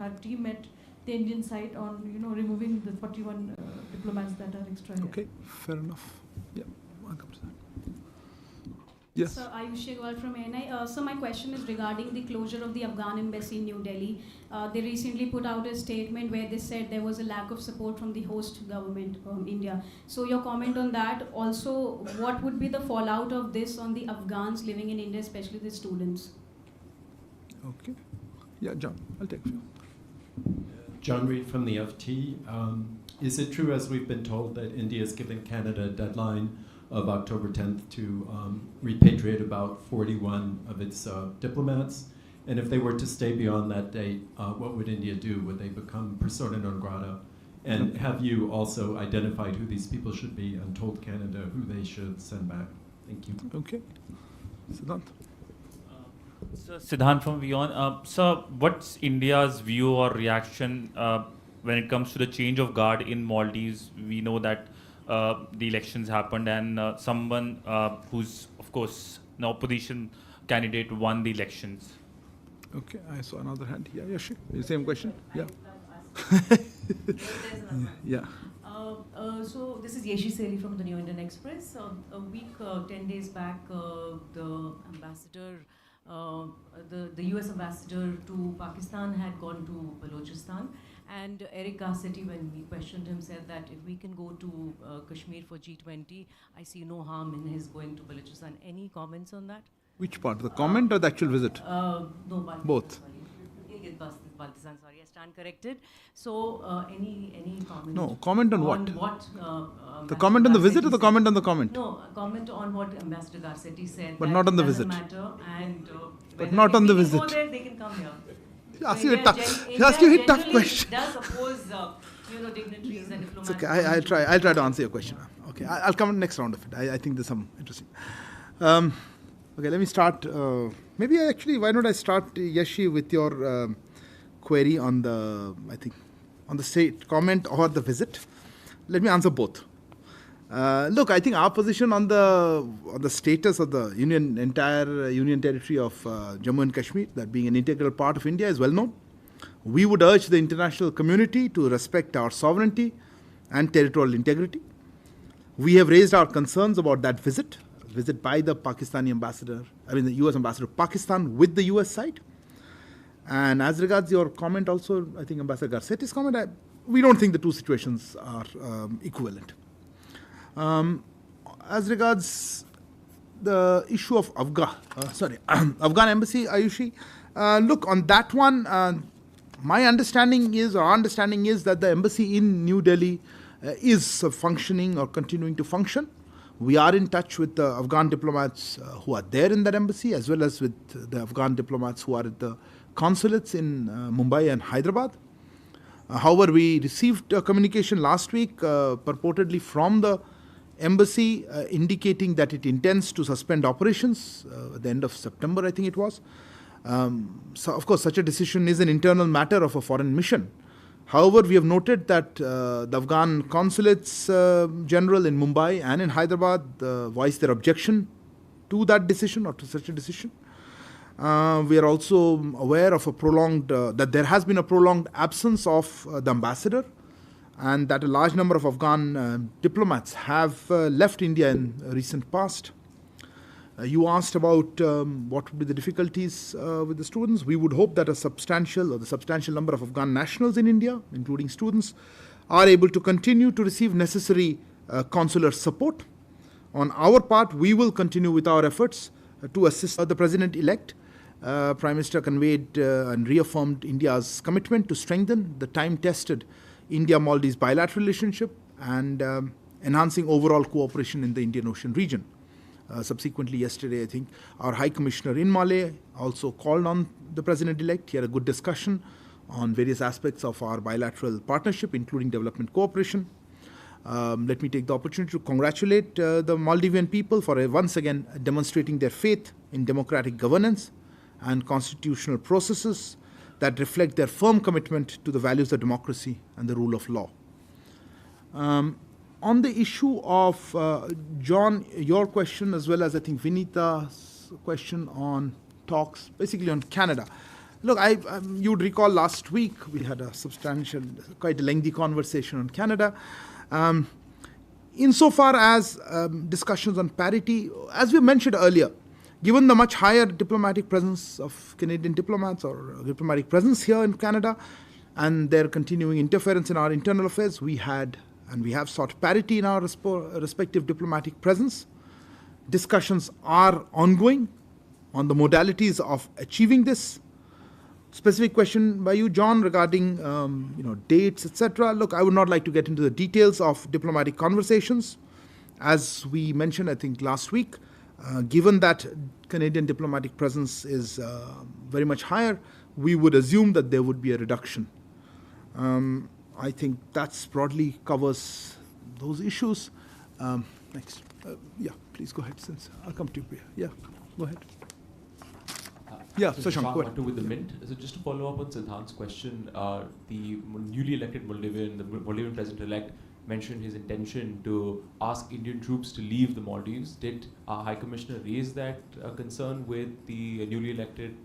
our team met the Indian side on removing the 41 diplomats that are extra here. Okay, fair enough. Yeah, welcome to that. Yes. So, Ayush Agarwal from ANI. So my question is regarding the closure of the Afghan embassy in New Delhi. They recently put out a statement where they said there was a lack of support from the host government, India. So your comment on that. Also, what would be the fallout of this on the Afghans living in India, especially the students? Okay. Yeah, John, I'll take you. John Reed from the FT. Is it true, as we've been told, that India has given Canada a deadline of October 10th to repatriate about 41 of its diplomats? And if they were to stay beyond that date, what would India do? Would they become persona non grata? And have you also identified who these people should be and told Canada who they should send back? Thank you. Okay. Siddhant. So Siddhant from Vion. So what's India's view or reaction when it comes to the change of guard in Maldives? We know that the elections happened and someone who's, of course, an opposition candidate won the elections. Okay, I saw another hand. Yeah, Yashi, the same question. Yeah. Yeah. So this is Yeshi Seli from the New Indian Express. A week, 10 days back, the ambassador, the US ambassador to Pakistan had gone to Balochistan. And Eric Garcetti, when we questioned him, said that if we can go to Kashmir for G20, I see no harm in his going to Balochistan. Any comments on that? Which part? The comment or the actual visit? No, both. Baltistan, sorry, I stand corrected. So, any comment? No, comment on what? On what? The comment on the visit or the said? comment on the comment? No, comment on what Ambassador Garcetti said. But not on the visit. Matter, and but not on the visit. Go there, they can come here. Ask you a tough question. Does oppose, dignitaries and diplomats. It's okay. I'll try to answer your question. Okay, I'll come in the next round of it. I think there's some interesting. Okay, let me start. Why don't I start, Yashi, with your query on the state comment or the visit? Let me answer both. Look, I think our position on the status of the entire union territory of Jammu and Kashmir, that being an integral part of India, is well known. We would urge the international community to respect our sovereignty and territorial integrity. We have raised our concerns about that visit by the the US ambassador to Pakistan with the US side. And as regards your comment also, I think Ambassador Garcetti's comment, we don't think the two situations are equivalent. As regards the issue of Afghan embassy, Ayushi, look, on that one, our understanding is that the embassy in New Delhi is functioning or continuing to function. We are in touch with the Afghan diplomats who are there in that embassy, as well as with the Afghan diplomats who are at the consulates in Mumbai and Hyderabad. However, we received a communication last week purportedly from the embassy indicating that it intends to suspend operations at the end of September, I think it was. So, of course, such a decision is an internal matter of a foreign mission. However, we have noted that the Afghan consulates general in Mumbai and in Hyderabad voiced their objection to that decision or to such a decision. We are also aware of that there has been a prolonged absence of the ambassador, and that a large number of Afghan diplomats have left India in recent past. You asked about what would be the difficulties with the students. We would hope that the substantial number of Afghan nationals in India, including students, are able to continue to receive necessary consular support. On our part, we will continue with our efforts to assist the President-elect. Prime Minister conveyed and reaffirmed India's commitment to strengthen the time-tested India-Maldives bilateral relationship and enhancing overall cooperation in the Indian Ocean region. Subsequently, yesterday, I think, our High Commissioner in Malé also called on the President-elect. He had a good discussion on various aspects of our bilateral partnership, including development cooperation. Let me take the opportunity to congratulate the Maldivian people for once again demonstrating their faith in democratic governance and constitutional processes that reflect their firm commitment to the values of democracy and the rule of law. On the issue of, John, your question, as well as I think Vinita's question on talks, basically on Canada. Look, you would recall last week we had a substantial, quite a lengthy conversation on Canada. Insofar as discussions on parity, as we mentioned earlier, given the much higher diplomatic presence of Canadian diplomats or diplomatic presence here in Canada and their continuing interference in our internal affairs, we had and we have sought parity in our respective diplomatic presence. Discussions are ongoing on the modalities of achieving this. Specific question by you, John, regarding dates, etc. Look, I would not like to get into the details of diplomatic conversations. As we mentioned, I think last week, given that Canadian diplomatic presence is very much higher, we would assume that there would be a reduction. I think that broadly covers those issues. Next. Yeah, please go ahead, since I'll come to you. Yeah, go ahead. Yeah, Shashank, go ahead. With the Mint. So just to follow up on Siddhant's question, the newly elected the Maldivian president-elect mentioned his intention to ask Indian troops to leave the Maldives. Did our High Commissioner raise that concern with the newly elected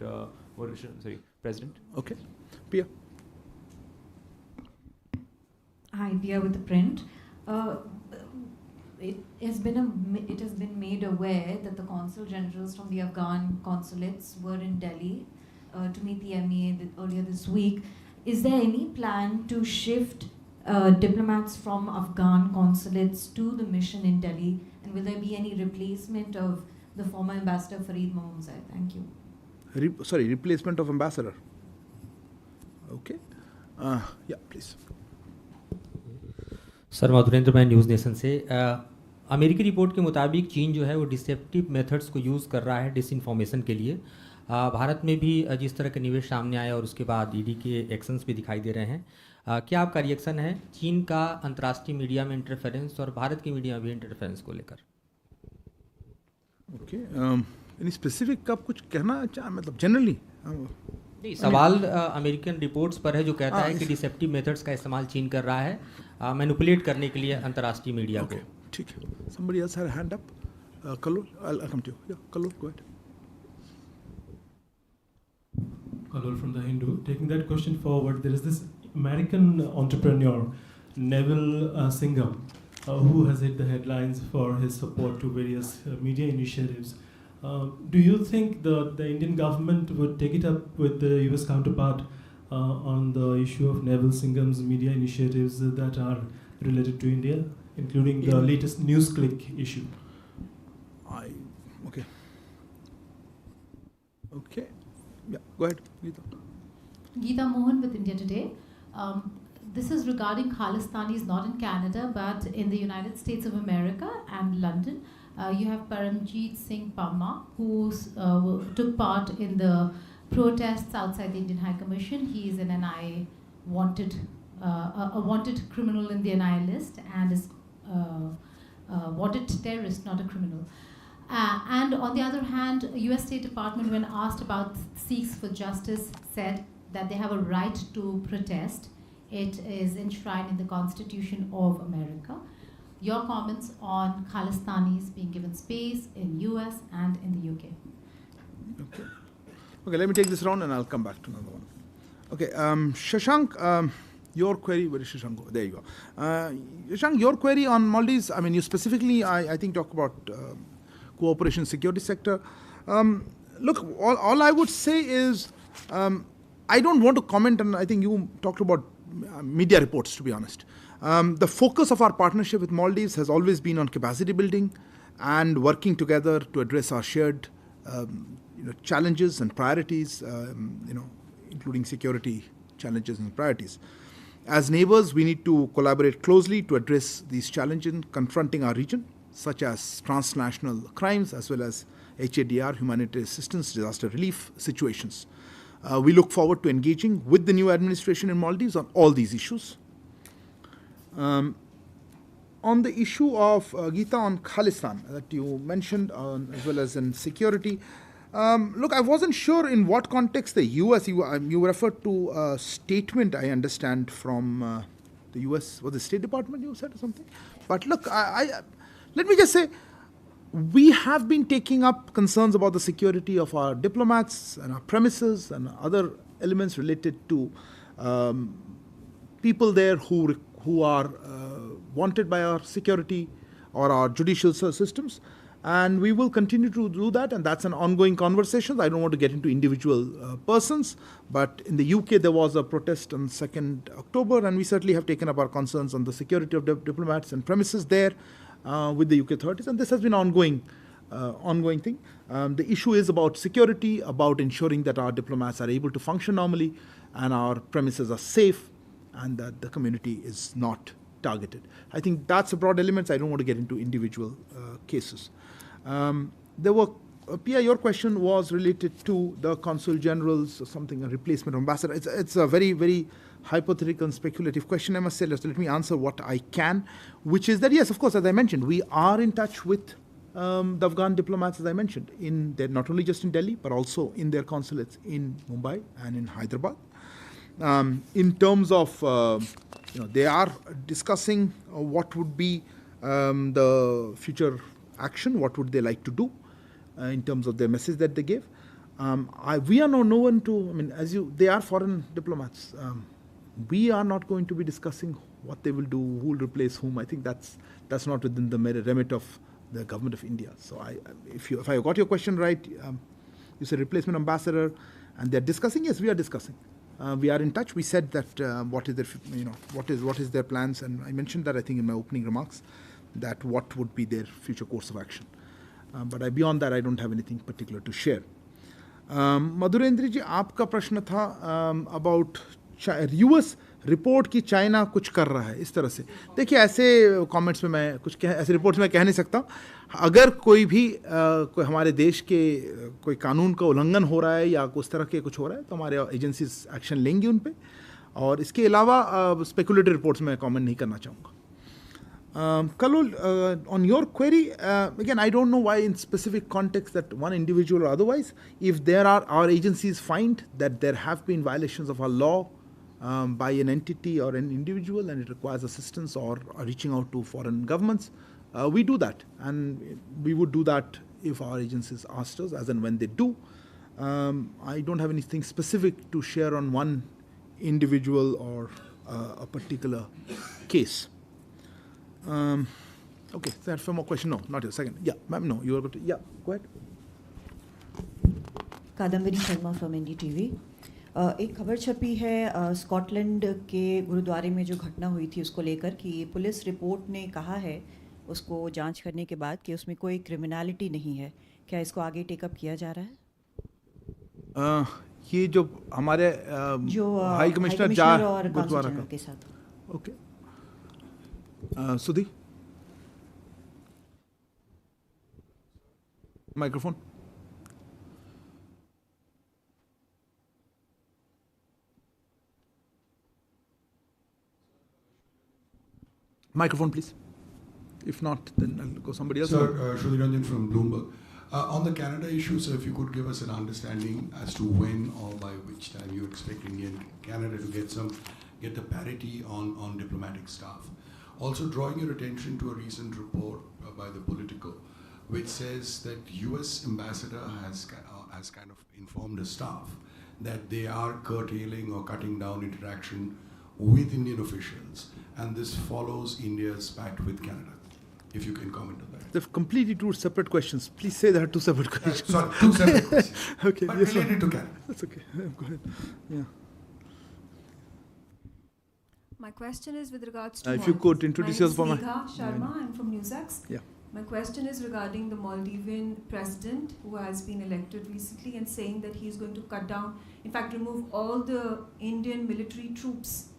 president? Okay. Pia. Hi, Pia with the Print. It has been made aware that the consul generals from the Afghan consulates were in Delhi to meet the MEA earlier this week. Is there any plan to shift diplomats from Afghan consulates to the mission in Delhi, and will there be any replacement of the former ambassador Fareed Mohammed? Thank you. Replacement of ambassador. Okay. Yeah, please. Sir Madhurendra मैं news nation से अमेरिकी report के मुताबिक चीन जो है वो deceptive methods को यूज़ कर रहा है डिसइंफॉर्मेशन के लिए। भारत में भी जिस तरह के निवेश सामने आया और उसके बाद ईडी के एक्शंस भी दिखाई दे रहे हैं, क्या आपका रिएक्शन है चीन का अंतर्राष्ट्रीय मीडिया में इंटरफेरेंस और भारत की मीडिया में भी इंटरफेरेंस को लेकर? ओके, यानी स्पेसिफिक आप कुछ कहना चाह, मतलब जनरली? नहीं, सवाल अमेरिकन रिपोर्ट्स पर है जो कहता है कि डिसेप्टिव मेथड्स का इस्तेमाल चीन कर रहा है मैनिपुलेट करने के लिए अंतर्राष्ट्रीय मीडिया को। ठीक है। Somebody else had a hand up. Kalol, I'll come to you. Yeah, Kalol, go ahead. Kalol from The Hindu. Taking that question forward, there is this American entrepreneur, Neville Singham, who has hit the headlines for his support to various media initiatives. Do you think the Indian government would take it up with the US counterpart on the issue of Neville Singham's media initiatives that are related to India, including the latest NewsClick issue? Okay. Yeah, go ahead, Geeta. Geeta Mohan with India Today. This is regarding Khalistanis not in Canada but in the United States of America and London. You have Paramjeet Singh Pamma, who took part in the protests outside the Indian High Commission. He is an NIA wanted, a wanted criminal in the NIA list and is wanted terrorist, not a criminal. And on the other hand, US State Department, when asked about Sikhs for Justice, said that they have a right to protest. It is enshrined in the Constitution of America. Your comments on Khalistanis being given space in US and in the UK? Okay, let me take this round and I'll come back to another one. Okay, Shashank, your query, where is Shashank? There you go. Shashank, your query on Maldives, I mean, you specifically, I think, talk about cooperation security sector. Look, all I would say is, I don't want to comment on, I think you talked about media reports, to be honest. The focus of our partnership with Maldives has always been on capacity building and working together to address our shared challenges and priorities, including security challenges and priorities. As neighbors, we need to collaborate closely to address these challenges confronting our region, such as transnational crimes as well as HADR, humanitarian assistance, disaster relief situations. We look forward to engaging with the new administration in Maldives on all these issues. On the issue of Geeta on Khalistan that you mentioned, as well as in security, look, I wasn't sure in what context the US, you referred to a statement, I understand, from the US, was the State Department you said or something? But look, let me just say, we have been taking up concerns about the security of our diplomats and our premises and other elements related to people there who are wanted by our security or our judicial systems. And we will continue to do that, and that's an ongoing conversation. I don't want to get into individual persons, but in the UK there was a protest on 2nd October, and we certainly have taken up our concerns on the security of diplomats and premises there with the UK authorities, and this has been ongoing thing. The issue is about security, about ensuring that our diplomats are able to function normally and our premises are safe and that the community is not targeted. I think that's a broad element. I don't want to get into individual cases. There were, Pia, your question was related to the consul generals or something, a replacement ambassador. It's a very, very hypothetical and speculative question, I must say. Let me answer what I can, which is that, yes, of course, as I mentioned, we are in touch with the Afghan diplomats, as I mentioned, not only just in Delhi, but also in their consulates in Mumbai and in Hyderabad. In terms of, they are discussing what would be the future action, what would they like to do in terms of their message that they gave. We are no one to, they are foreign diplomats. We are not going to be discussing what they will do, who will replace whom. I think that's not within the remit of the government of India. So if I got your question right, you said replacement ambassador, and they're discussing. Yes, we are discussing. We are in touch. We said that what is their plans, and I mentioned that I think in my opening remarks, that what would be their future course of action. But beyond that, I don't have anything particular to share. Madhurendra ji, आपका प्रश्न था about US report की China कुछ कर रहा है इस तरह से. देखिए, ऐसे कमेंट्स में मैं ऐसे रिपोर्ट्स में कह नहीं सकता. अगर कोई हमारे देश के कोई कानून का उल्लंघन हो रहा है या उस तरह के कुछ हो रहा है तो हमारे एजेंसीज एक्शन लेंगी उन पे. और इसके अलावा स्पेकुलेटिव रिपोर्ट्स में कमेंट नहीं करना चाहूँगा. Kalul, on your query, again, I don't know why in specific context that one individual or otherwise, if our agencies find that there have been violations of our law by an entity or an individual and it requires assistance or reaching out to foreign governments, we do that. And we would do that if our agencies asked us, as and when they do. I don't have anything specific to share on one individual or a particular case. Okay, so I have one more question. No, not your second. Yeah, ma'am, no, you are going to. Yeah, go ahead. Kadambari Sharma from NDTV. एक खबर छपी है Scotland के गुरुद्वारे में जो घटना हुई थी उसको लेकर कि पुलिस रिपोर्ट ने कहा है उसको जांच करने के बाद कि उसमें कोई क्रिमिनलिटी नहीं है. क्या इसको आगे टेकअप किया जा रहा है? ये जो हमारे हाई कमिश्नर और गुरुद्वारा के साथ. Okay. Sudhi? Microphone. Microphone, please. If not, then I'll go somebody else. Sir, Shruti Ranjan from Bloomberg. On the Canada issue, sir, if you could give us an understanding as to when or by which time you expect Canada to get the parity on diplomatic staff. Also, drawing your attention to a recent report by the Politico, which says that US ambassador has kind of informed the staff that they are curtailing or cutting down interaction with Indian officials, and this follows India's pact with Canada. If you can comment on that. They're completely two separate questions. Please say there are two separate questions. Sorry, two separate questions. Okay, but yes, related to Canada. That's okay. Go ahead. Yeah. My question is with regards to if you could introduce yourself. My name is Megha Sharma. I'm from NewsX. Yeah. My question is regarding the Maldivian president who has been elected recently and saying that he is going to cut down, in fact, remove all the Indian military troops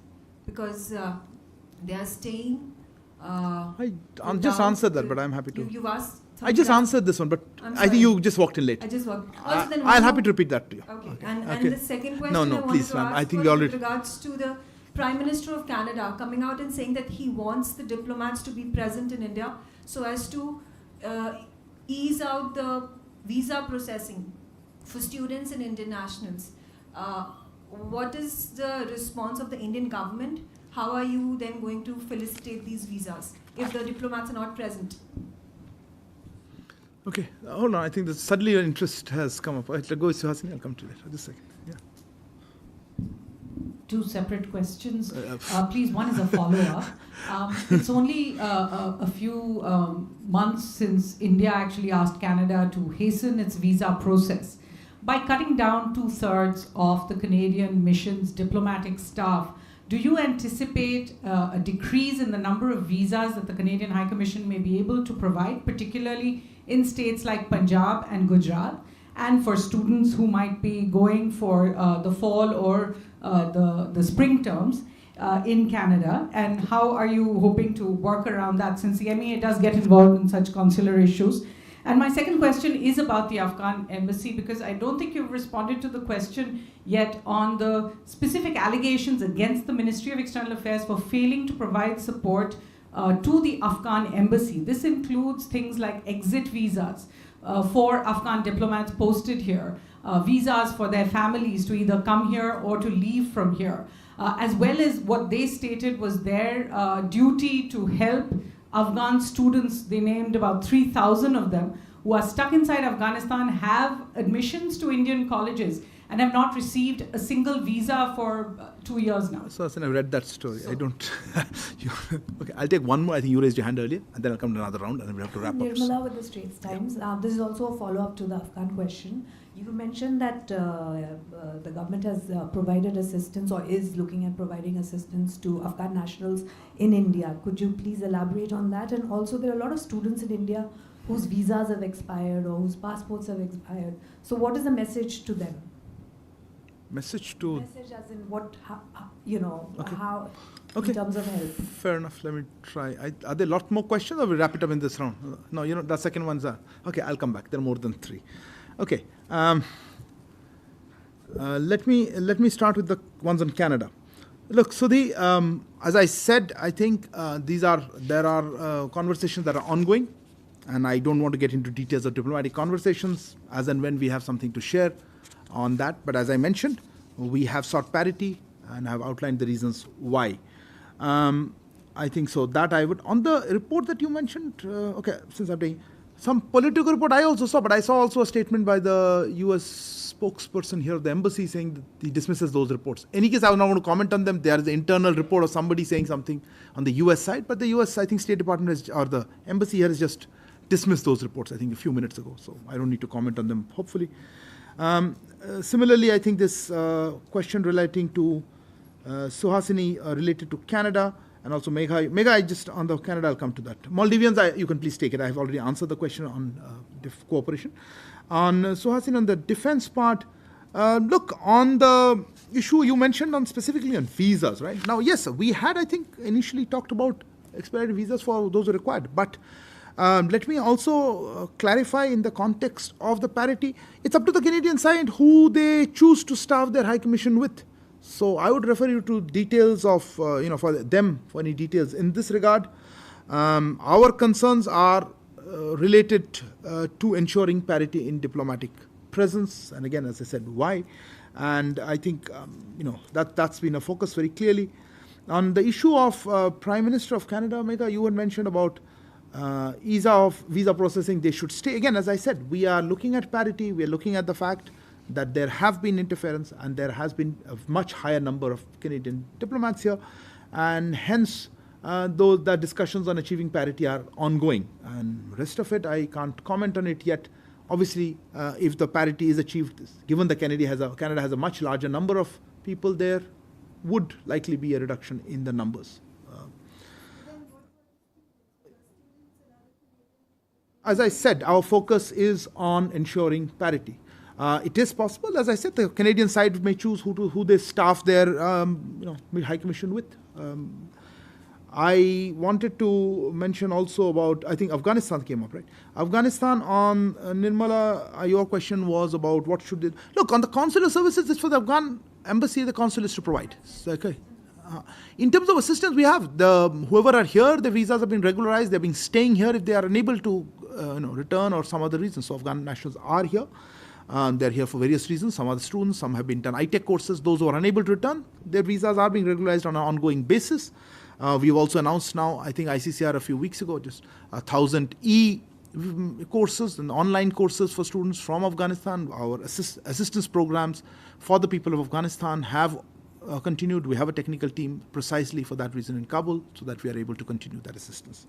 because they are staying. I just answered that, but I'm happy to. You've asked. I just answered this one, but I think you just walked in late. I just walked. Also, then I'll happy to repeat that to you. Okay. And the second question No, I wanted please, to ma'am. ask I think was you already. with regards to the Prime Minister of Canada coming out and saying that he wants the diplomats to be present in India so as to ease out the visa processing for students and Indian nationals. What is the response of the Indian government? How are you then going to felicitate these visas if the diplomats are not present? Okay, hold on. I think suddenly your interest has come up. I'll go with Suhasini. I'll come to that. Just a second. Yeah. two separate questions. Please, one is a follow-up. It's only a few months since India actually asked Canada to hasten its visa process by cutting down 2/3 of the Canadian mission's diplomatic staff. Do you anticipate a decrease in the number of visas that the Canadian High Commission may be able to provide, particularly in states like Punjab and Gujarat, and for students who might be going for the fall or the spring terms in Canada? And how are you hoping to work around that, since the MEA does get involved in such consular issues? And my second question is about the Afghan embassy, because I don't think you've responded to the question yet on the specific allegations against the Ministry of External Affairs for failing to provide support to the Afghan embassy. This includes things like exit visas for Afghan diplomats posted here, visas for their families to either come here or to leave from here, as well as what they stated was their duty to help Afghan students. They named about 3,000 of them who are stuck inside Afghanistan, have admissions to Indian colleges, and have not received a single visa for 2 years now. So, I've read that story. I don't. Okay, I'll take one more. I think you raised your hand earlier, and then I'll come to another round, and then we have to wrap up. Nirmala with the Straits Times. This is also a follow-up to the Afghan question. You mentioned that the government has provided assistance or is looking at providing assistance to Afghan nationals in India. Could you please elaborate on that? And also, there are a lot of students in India whose visas have expired or whose passports have expired. So what is the message to them? Message as in what, how, okay. how Okay. in terms of help? Fair enough. Let me try. Are there a lot more questions, or we wrap it up in this round? No, the second one's okay. I'll come back. There are more than 3. Okay. Let me start with the ones on Canada. Look, so as I said, I think there are conversations that are ongoing, and I don't want to get into details of diplomatic conversations as and when we have something to share on that. But as I mentioned, we have sought parity and have outlined the reasons why. I think so that I would, on the report that you mentioned, okay, since I'm doing some political report I also saw, but I saw also a statement by the US spokesperson here of the embassy saying that he dismisses those reports. In any case, I will not want to comment on them. There is an internal report of somebody saying something on the US side, but the US, I think, State Department or the embassy here has just dismissed those reports, I think, a few minutes ago. So I don't need to comment on them, hopefully. Similarly, I think this question relating to Suhasini related to Canada, and also Megha, I just on the Canada, I'll come to that. Maldivians, you can please take it. I have already answered the question on cooperation. On Suhasini, on the defense part, look, on the issue you mentioned on specifically on visas, right? Now, yes, we had, I think, initially talked about expedited visas for those who are required, but let me also clarify in the context of the parity, it's up to the Canadian side who they choose to staff their High Commission with. So I would refer you to details of, for them, for any details in this regard. Our concerns are related to ensuring parity in diplomatic presence. And again, as I said, why? And I think, that's been a focus very clearly. On the issue of Prime Minister of Canada, Megha, you had mentioned about ease of visa processing, they should stay. Again, as I said, we are looking at parity. We are looking at the fact that there have been interference and there has been a much higher number of Canadian diplomats here, and hence though the discussions on achieving parity are ongoing, and rest of it I can't comment on it yet. Obviously, if the parity is achieved, given that Canada has a much larger number of people there, would likely be a reduction in the numbers. As I said, our focus is on ensuring parity. It is possible, as I said, the Canadian side may choose who they staff their High Commission with. I wanted to mention also about, I think Afghanistan came up, right? Afghanistan on Nirmala, your question was about what should they look on the consular services. It's for the Afghan embassy, the consulates to provide. Okay. In terms of assistance, we have whoever are here, the visas have been regularized. They've been staying here if they are unable to return or some other reason. So Afghan nationals are here. They're here for various reasons. Some are the students, some have been done ITech courses. Those who are unable to return, their visas are being regularized on an ongoing basis. We've also announced now, I think ICCR a few weeks ago, just 1,000 courses and online courses for students from Afghanistan. Our assistance programs for the people of Afghanistan have continued. We have a technical team precisely for that reason in Kabul, so that we are able to continue that assistance.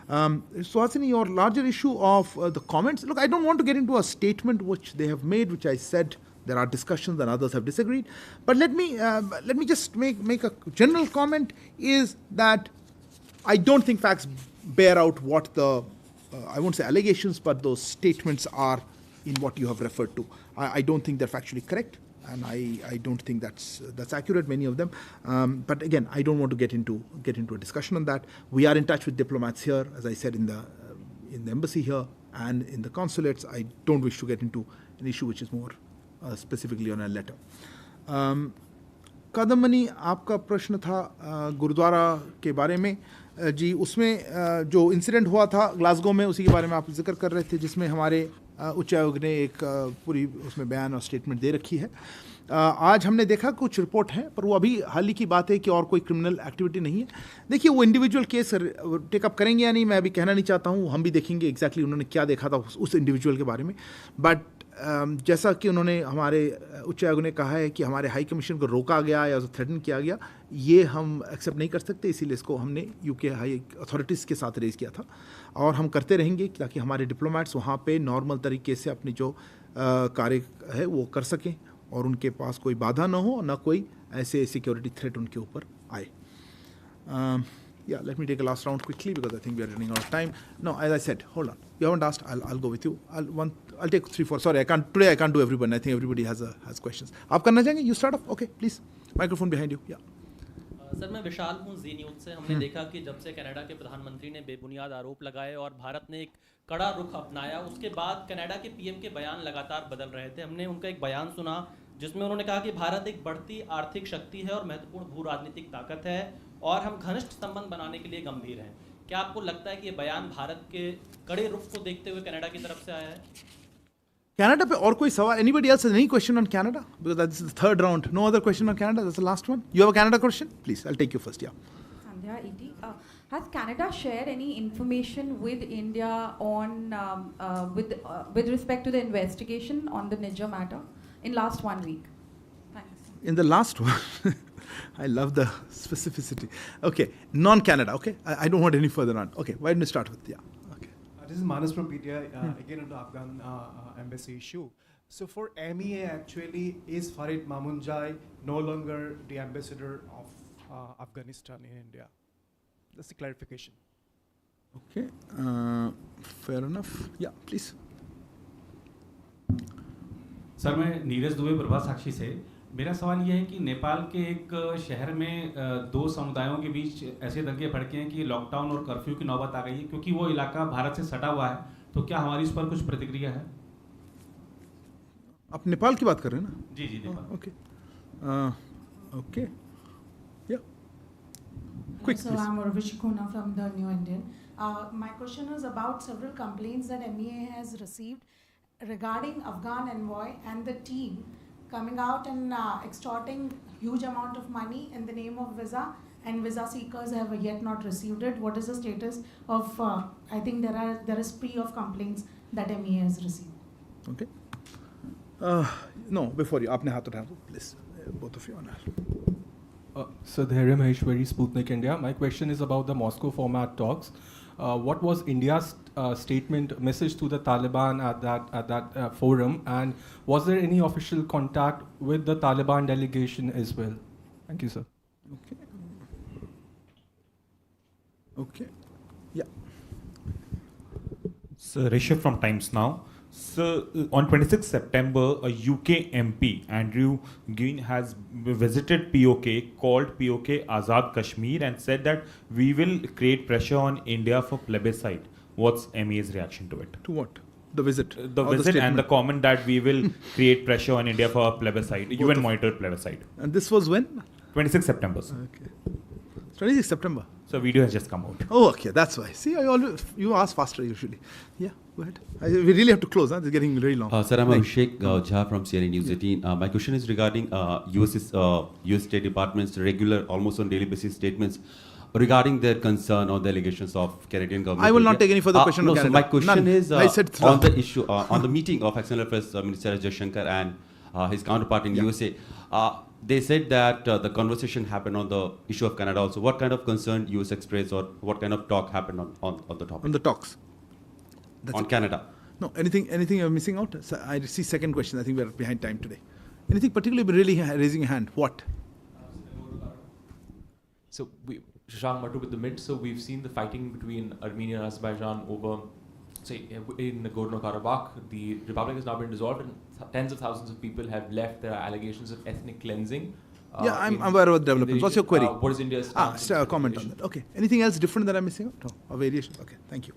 Suhasini, your larger issue of the comments, look, I don't want to get into a statement which they have made, which I said there are discussions and others have disagreed. But let me just make a general comment, is that I don't think facts bear out what the, I won't say allegations, but those statements are in what you have referred to. I don't think they're factually correct, and I don't think that's accurate, many of them. But again, I don't want to get into a discussion on that. We are in touch with diplomats here, as I said, in the embassy here and in the consulates. I don't wish to get into an issue which is more specifically on a letter. कदमनी, आपका प्रश्न था गुरुद्वारा के बारे में जी, उसमें जो incident हुआ था ग्लासगो में, उसी के बारे में आप जिक्र कर रहे थे, जिसमें हमारे उच्चायोग ने एक पूरी उसमें बयान और स्टेटमेंट दे रखी है. आज हमने देखा कुछ रिपोर्ट हैं, पर वो अभी हाल ही की बात है कि और कोई क्रिमिनल एक्टिविटी नहीं है. देखिए, वो इंडिविजुअल केस टेकअप करेंगे या नहीं, मैं अभी कहना नहीं चाहता हूँ. हम भी देखेंगे एग्जैक्टली उन्होंने क्या देखा था उस इंडिविजुअल के बारे में. बट जैसा कि उन्होंने, हमारे उच्चायोग ने कहा है कि हमारे हाई कमीशन को रोका गया या थ्रेटन किया गया, ये हम एक्सेप्ट नहीं कर सकते. इसीलिए इसको हमने यूके हाई अथॉरिटीज़ के साथ रेज़ किया था, और हम करते रहेंगे ताकि हमारे डिप्लोमेट्स वहाँ पे नॉर्मल तरीके से अपनी जो कार्य है वो कर सकें, और उनके पास कोई बाधा ना हो, ना कोई ऐसे सिक्योरिटी थ्रेट उनके ऊपर आए. Yeah, let me take a last round quickly because I think we are running out of time. No, as I said, hold on. You haven't asked. I'll go with you. I'll take 3, 4. Sorry, I can't do everyone. I think everybody has questions. आप करना चाहेंगे? You start off. Okay, please. Microphone behind you. Yeah. Sir, मैं विशाल हूँ जी news से. हमने देखा कि जब से कनाडा के प्रधानमंत्री ने बेबुनियाद आरोप लगाए और भारत ने एक कड़ा रुख अपनाया, उसके बाद कनाडा के पीएम के बयान लगातार बदल रहे थे. हमने उनका एक बयान सुना जिसमें उन्होंने कहा कि भारत एक बढ़ती आर्थिक शक्ति है और महत्वपूर्ण भू राजनीतिक ताकत है, और हम घनिष्ठ संबंध बनाने के लिए गंभीर हैं. क्या आपको लगता है कि ये बयान भारत के कड़े रुख को देखते हुए कनाडा की तरफ से आया है? कनाडा पे और कोई सवाल? Anybody else has any question on Canada? Because this is the third round. No other question on Canada? That's the last one. You have a Canada question? Please, I'll take you first. Yeah. Sandhya, ET. Has Canada shared any information with India on with respect to the investigation on the Niger matter in last 1 week? Thanks. In the last one, I love the specificity. Okay, non-Canada. Okay, I don't want any further on. Okay, why don't we start with This is Manas from PTI, again on the Afghan embassy issue. So for MEA, actually, is Farid Mamunjai no longer the ambassador of Afghanistan in India? That's the clarification. Okay, fair enough. Yeah, please. Sir, मैं नीरज दुबे प्रभा साक्षी से. मेरा सवाल यह है कि नेपाल के एक शहर में दो समुदायों के बीच ऐसे दंगे भड़के हैं कि लॉकडाउन और कर्फ्यू की नौबत आ गई है, क्योंकि वो इलाका भारत से सटा हुआ है. तो क्या हमारी इस पर कुछ प्रतिक्रिया है? आप नेपाल की बात कर रहे हैं ना? जी जी, Nepal. Okay. Okay. Yeah. Quick, So please. I'm Urvashi Khona from the New Indian. My question is about several complaints that MEA has received regarding Afghan envoy and the team coming out and extorting huge amount of money in the name of visa, and visa seekers have yet not received it. What is the status of? I think there is spree of complaints that MEA has received. Okay. No, before you, आपने हाथ उठाया, please, both of you on that. So Dhairya Maheshwari, Sputnik India. My question is about the Moscow format talks. What was India's statement message to the Taliban at that forum, and was there any official contact with the Taliban delegation as well? Thank you, sir. Okay. Okay. Yeah. So Rishabh from Times Now. So on 26 September, a UK MP, Andrew Gwyn, has visited POK, called POK Azad Kashmir, and said that we will create pressure on India for plebiscite. What's MEA's reaction to it? To what? The visit? The visit and the comment that we will create pressure on India for a plebiscite, UN monitored plebiscite. And this was when? 26 September. Okay. 26 September. So video has just come out. Oh, okay, that's why. See, you ask faster usually. Yeah, go ahead. We really have to close. It's getting very long. Sir, I'm Abhishek Jha from CNN News 18. My question is regarding US State Department's regular, almost on daily basis statements regarding their concern or the allegations of Canadian government. I will not take any further question on Canada. So my question is I said on the issue, on the meeting of External Affairs Minister Jaishankar and his counterpart in USA. they said that the conversation happened on the issue of Canada also. What kind of concern US expressed, or what kind of talk happened on the topic? On the talks. On Canada. No, anything you're missing out? So I see second question. I think we're behind time today. Anything particularly really raising a hand? What? So, Shashank Matu with the mid. So, we've seen the fighting between Armenia and Azerbaijan over, say, in Nagorno-Karabakh. The republic has now been dissolved, and tens of thousands of people have left. There are allegations of ethnic cleansing. Yeah, I'm aware of the developments. What's your query? What is India's stance? Comment on that. Okay. Anything else different that I'm missing out? No, or variation? Okay, thank you.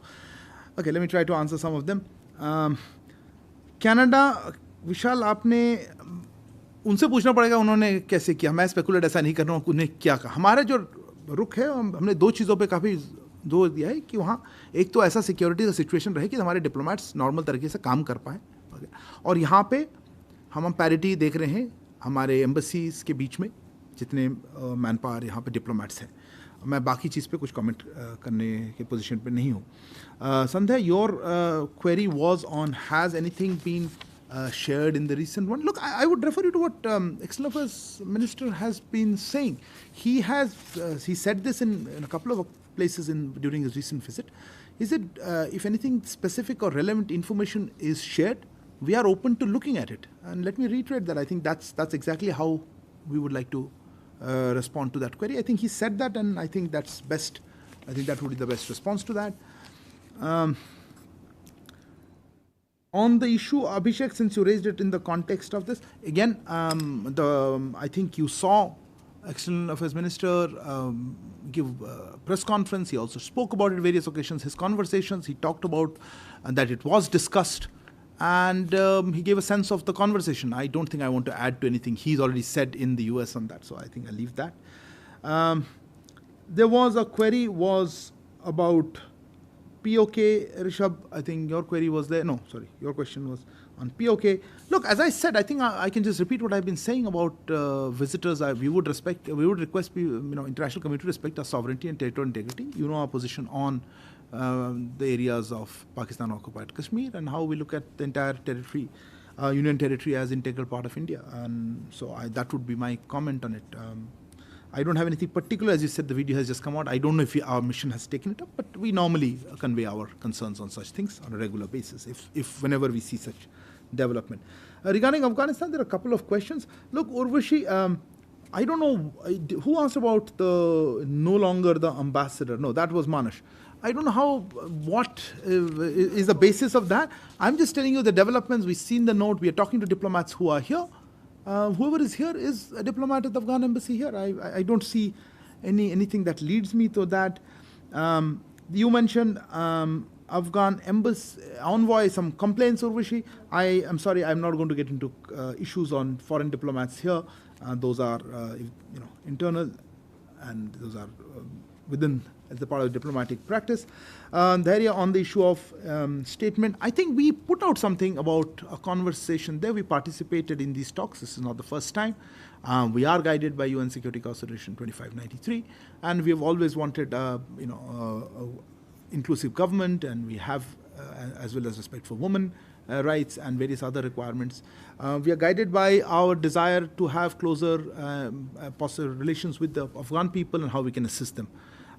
Okay, let me try to answer some of them. Canada, विशाल आपने उनसे पूछना पड़ेगा उन्होंने कैसे किया. मैं speculate ऐसा नहीं कर रहा हूँ उन्हें क्या कहा. हमारे जो रुख है हमने दो चीज़ों पे काफ़ी जोर दिया है कि वहाँ एक तो ऐसा सिक्योरिटी का सिचुएशन रहे कि हमारे डिप्लोमेट्स नॉर्मल तरीके से काम कर पाएँ, और यहाँ पे हम पैरिटी देख रहे हैं हमारे एम्बसीज के बीच में जितने मैन पावर यहाँ पे डिप्लोमेट्स हैं. मैं बाकी चीज़ पे कुछ कमेंट करने के पोजीशन पे नहीं हूँ. Sandhya, your query was on has anything been shared in the recent one. Look, I would refer you to what External Affairs Minister has been saying. He said this in a couple of places during his recent visit. He said, if anything specific or relevant information is shared, we are open to looking at it. And let me reiterate that. I think that's exactly how we would like to respond to that query. I think he said that, and I think that's best. I think that would be the best response to that. On the issue, Abhishek, since you raised it in the context of this, again, I think you saw External Affairs Minister give a press conference. He also spoke about it on various occasions. His conversations, he talked about that it was discussed, and he gave a sense of the conversation. I don't think I want to add to anything he's already said in the US on that, so I think I'll leave that. There was a query about POK, Rishabh, I think your query was there. No, sorry, your question was on POK. Look, as I said, I think I can just repeat what I've been saying about visitors. We would request international community to respect our sovereignty and territorial integrity. You know our position on the areas of Pakistan-occupied Kashmir and how we look at the entire territory, Union territory as integral part of India. And so that would be my comment on it. I don't have anything particular. As you said, the video has just come out. I don't know if our mission has taken it up, but we normally convey our concerns on such things on a regular basis, if whenever we see such development. Regarding Afghanistan, there are a couple of questions. Look, Urvashi, I don't know who asked about no longer the ambassador. No, that was Manish. I don't know what is the basis of that. I'm just telling you the developments. We've seen the note. We are talking to diplomats who are here. Whoever is here is a diplomat at the Afghan embassy here. I don't see anything that leads me to that. You mentioned Afghan embassy envoy, some complaints, Urvashi. I am sorry, I'm not going to get into issues on foreign diplomats here. Those are internal, and those are within as a part of diplomatic practice. Dhairya, on the issue of statement, I think we put out something about a conversation there. We participated in these talks. This is not the first time. We are guided by UN Security Council Resolution 2593, and we have always wanted, inclusive government, and we have, as well as respect for women rights and various other requirements. We are guided by our desire to have closer possible relations with the Afghan people and how we can assist them.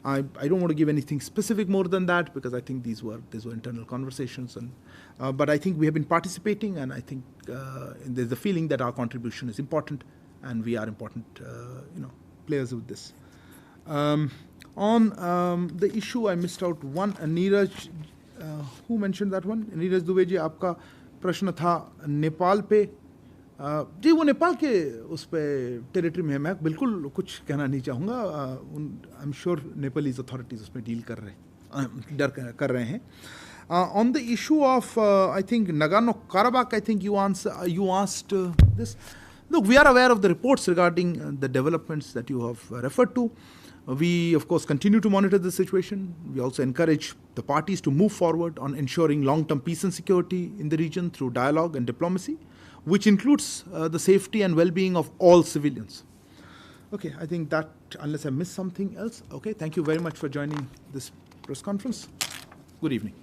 I don't want to give anything specific more than that, because I think these were internal conversations, and but I think we have been participating, and I think there's a feeling that our contribution is important, and we are important players with this. On the issue, I missed out one. Neeraj, who mentioned that one? Neeraj Dubey ji, आपका प्रश्न था नेपाल पे. जी, वो नेपाल के उस पे territory में है. मैं बिल्कुल कुछ कहना नहीं चाहूँगा. I am sure Nepalese authorities उसमें डील कर रहे हैं. On the issue of, I think, Nagorno-Karabakh, I think you asked this. Look, we are aware of the reports regarding the developments that you have referred to. We, of course, continue to monitor the situation. We also encourage the parties to move forward on ensuring long-term peace and security in the region through dialogue and diplomacy, which includes the safety and well-being of all civilians. Okay, I think that, unless I missed something else. Okay, thank you very much for joining this press conference. Good evening.